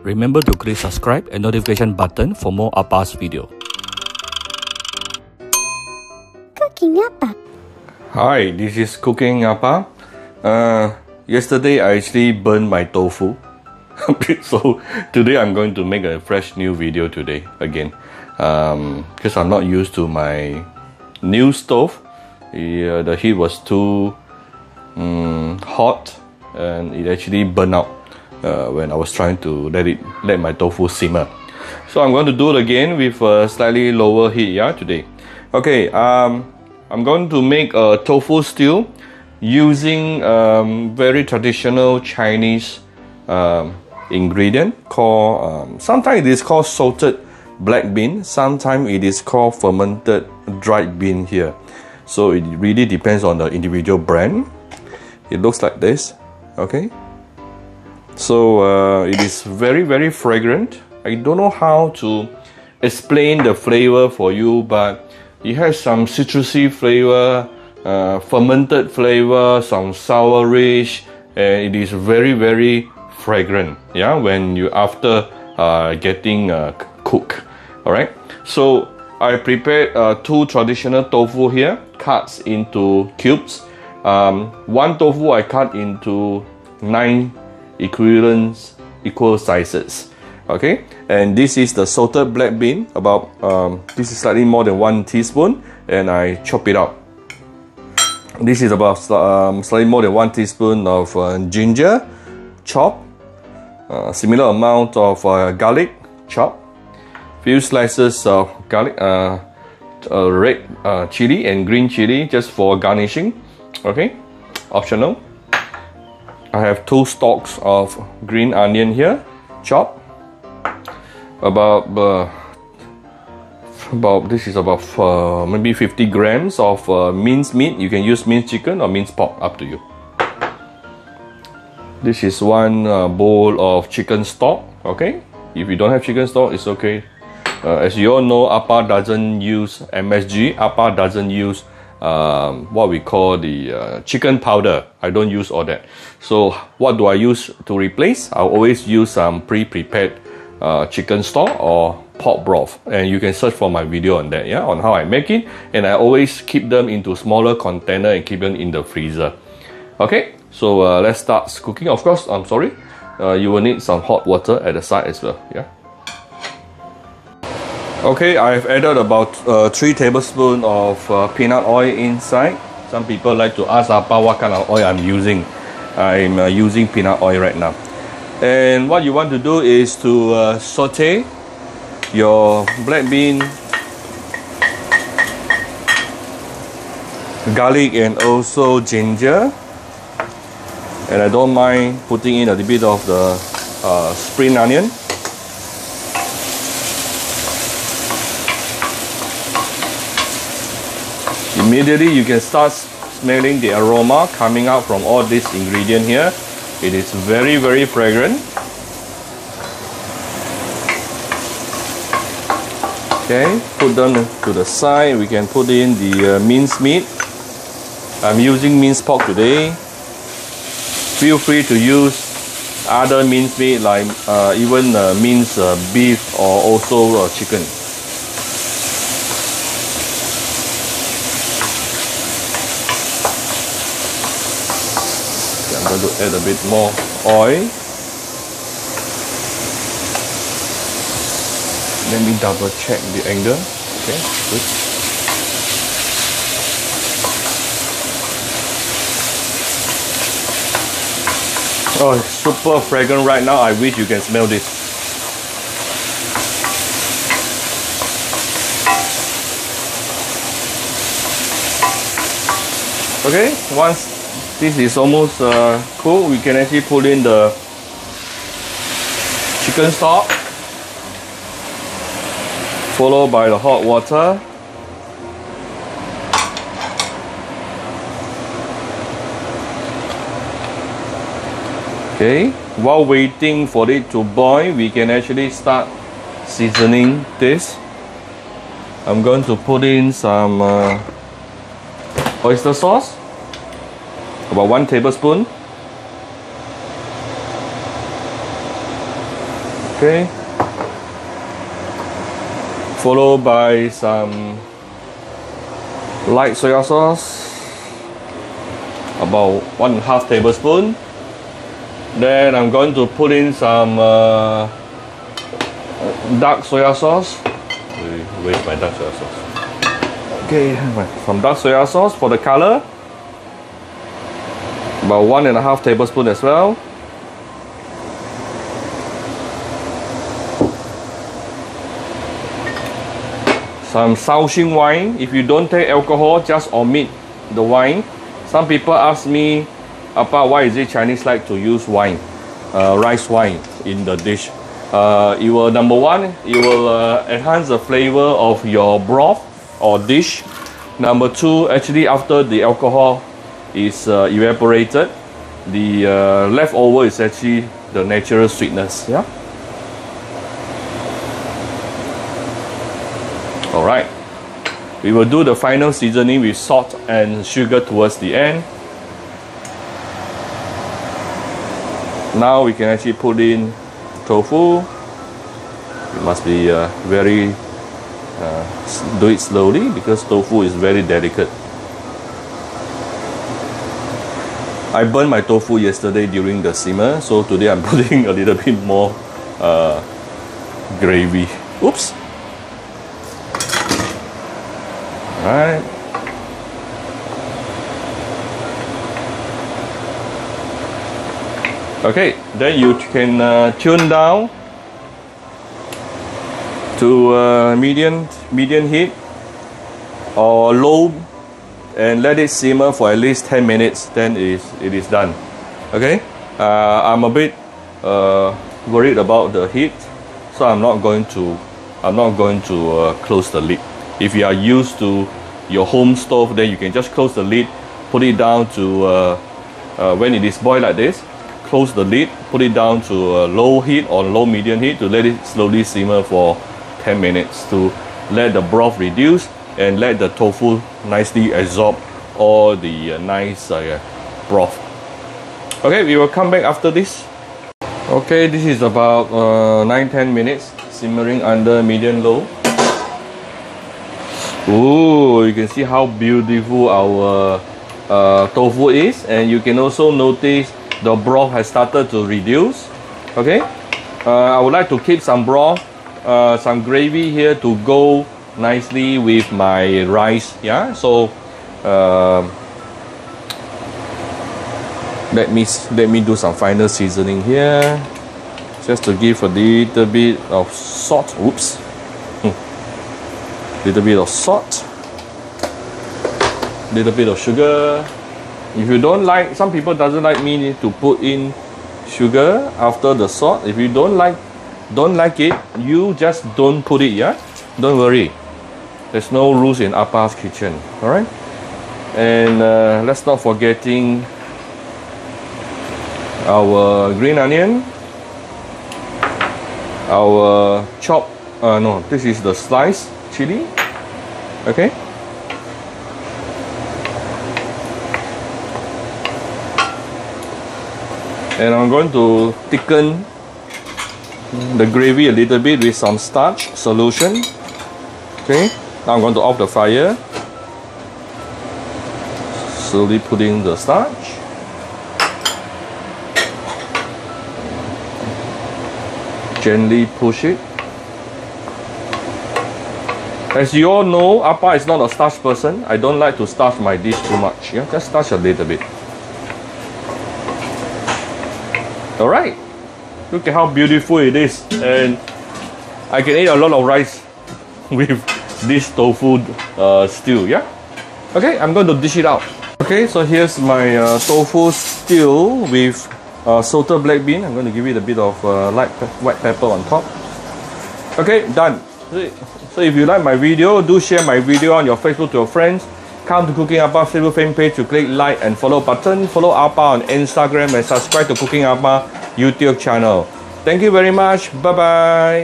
Remember to click subscribe and notification button for more Appa's video. Cooking Appa. Hi, this is Cooking Appa. Yesterday I actually burned my tofu. So today I'm going to make a fresh new video today again. Because I'm not used to my new stove. The heat was too hot and it actually burned out when I was trying to let my tofu simmer. So I'm going to do it again with a slightly lower heat today. Okay, I'm going to make a tofu stew using very traditional Chinese ingredient called sometimes it is called salted black bean, sometimes it is called fermented dried bean here. So it really depends on the individual brand. It looks like this. Okay, so it is very fragrant. I don't know how to explain the flavor for you, but it has some citrusy flavor, fermented flavor, some sourish, and it is very fragrant. Yeah, when you after getting cooked. All right. So I prepared two traditional tofu here, cut into cubes. One tofu I cut into 9 equal sizes. Okay, and this is the salted black bean. About this is slightly more than 1 teaspoon, and I chop it up. This is about slightly more than 1 teaspoon of ginger, chop. Similar amount of garlic, chop. Few slices of garlic, red chili and green chili just for garnishing. Okay, optional. I have 2 stalks of green onion here, chop. About this is about maybe 50 grams of minced meat. You can use minced chicken or minced pork, up to you. This is 1 bowl of chicken stock. Okay, if you don't have chicken stock, it's okay. As you all know, Appa doesn't use MSG. Appa doesn't use what we call the chicken powder. I don't use all that. So what do I use to replace? I always use some pre-prepared chicken stock or pork broth, and you can search for my video on that, on how I make it. And I always keep them into smaller container and keep them in the freezer. Okay, so let's start cooking. Of course, I'm sorry, you will need some hot water at the side as well. Okay, I've added about 3 tablespoons of peanut oil inside. Some people like to ask Appa what kind of oil I'm using. I'm using peanut oil right now. And what you want to do is to saute your black bean, garlic, and also ginger. And I don't mind putting in a little bit of the spring onion. Immediately you can start smelling the aroma coming out from all this ingredient here. It is very fragrant. Okay, put them to the side. We can put in the minced meat. I'm using minced pork today. Feel free to use other minced meat like even minced beef or also chicken. I'm going to add a bit more oil. Let me double check the angle. Okay, good. Oh, it's super fragrant right now. I wish you can smell this. Okay, once this is almost cool, we can actually put in the chicken stock, followed by the hot water. Okay, while waiting for it to boil, we can actually start seasoning this. I'm going to put in some oyster sauce, about 1 tablespoon. Okay. Followed by some light soya sauce, about 1.5 tablespoon. Then I'm going to put in some dark soya sauce. Where's my dark soya sauce? Okay, some dark soya sauce for the color. About 1.5 tablespoon as well. Some Shaoxing wine. If you don't take alcohol, just omit the wine. Some people ask me about why is it Chinese like to use wine, rice wine in the dish. It will, number one, it will enhance the flavor of your broth or dish. Number two, actually after the alcohol is evaporated, the leftover is actually the natural sweetness. Yeah. All right. We will do the final seasoning with salt and sugar towards the end. Now we can actually put in tofu. You must be do it slowly because tofu is very delicate. I burned my tofu yesterday during the simmer, so today I'm putting a little bit more gravy. Oops. Alright. Okay, then you can tune down to medium heat or low and let it simmer for at least 10 minutes. Then it is done. Okay, I'm a bit worried about the heat, so I'm not going to close the lid. If you are used to your home stove, then you can just close the lid, put it down to when it is boiled like this. Close the lid, put it down to low heat or low medium heat to let it slowly simmer for 10 minutes to let the broth reduce and let the tofu nicely absorb all the nice broth. Okay, we will come back after this. Okay, this is about 9-10 minutes simmering under medium low. Ooh, you can see how beautiful our tofu is, and you can also notice the broth has started to reduce. Okay, I would like to keep some broth, some gravy here to go nicely with my rice. Yeah, so let me do some final seasoning here, just to give a little bit of salt. Oops, little bit of salt, little bit of sugar. If you don't like, some people doesn't like me to put in sugar after the salt. If you don't like it, you just don't put it. Yeah, don't worry. There's no rules in Appa's kitchen. All right. And let's not forgetting our green onion, our chopped. No, this is the sliced chili. Okay. And I'm going to thicken the gravy a little bit with some starch solution. Okay, now I'm going to off the fire. Slowly put in the starch. Gently push it. As you all know, Appa is not a starch person. I don't like to starch my dish too much. Yeah, just starch a little bit. Alright, look at how beautiful it is, and I can eat a lot of rice with this tofu stew. Yeah. Okay, I'm going to dish it out. Okay, so here's my tofu stew with salted black bean. I'm going to give it a bit of light white pepper on top. Okay, done. So if you like my video, do share my video on your Facebook to your friends. Come to Cooking Appa Facebook fan page to click like and follow button. Follow Appa on Instagram and subscribe to Cooking Appa YouTube channel. Thank you very much. Bye bye.